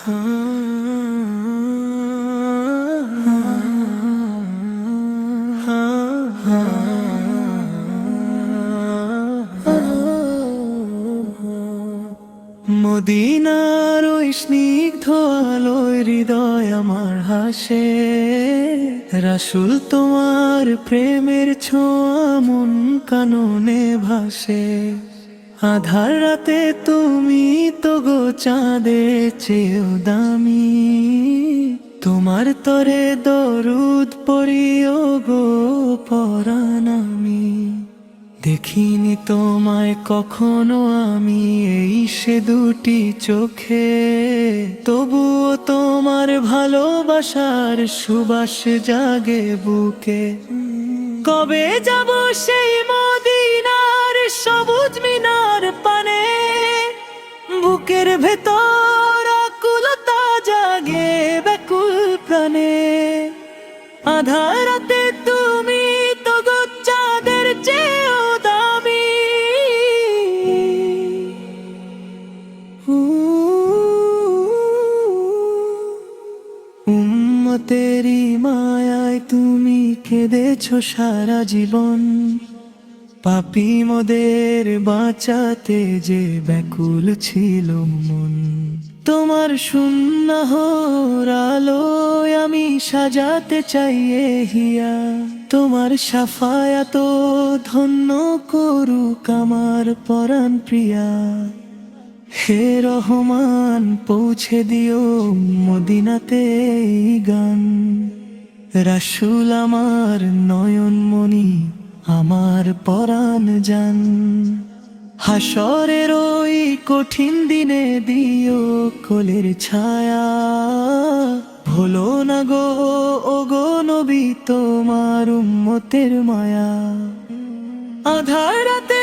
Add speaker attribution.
Speaker 1: মদিনার ওই স্নিগ্ধ আলোয় হৃদয় আমার হাসে, রাসূল তোমার প্রেমের ছোঁয়া মন কাননে ভাসে। আধার রাতে তুমি তো গো চাঁদের চেয়েও দামি, তোমার তরে দরুদ পড়িও গো পরাণ আমি। দেখিনি তোমায় কখনো আমি এই সে দুটি চোখে, তবুও তোমার ভালোবাসার সুবাস জাগে বুকে। কবে যাব সেই মদিনার সবুজ মিনার পানে, বুকের ভেতর আকুলতা জাগে ব্যাকুল প্রাণে। আধার রাতে তুমি তো গো চাঁদের চেয়েও দামি, উম্মতেরি মায়ায় তুমি কেঁদেছো সারা জীবন, পাপী মোদের বাঁচাতে যে ব্যাকুল ছিল মন। তোমার সুন্নাহর আলোয় আমি সাজাতে চাই এ হিয়া, তোমার শাফায়াত ধন্য করুক আমার পরাণ প্রিয়া। হে রহমান পৌঁছে দিও মদিনাতে এই গান, রাসূল আমার নয়ন মনি আমার পরাণ জান। হাসরের ওই কঠিন দিনে দিও কোলের ছায়া, ভুলো না গো ও গো নবী তোমার উম্মতের মায়া। আধার রাতে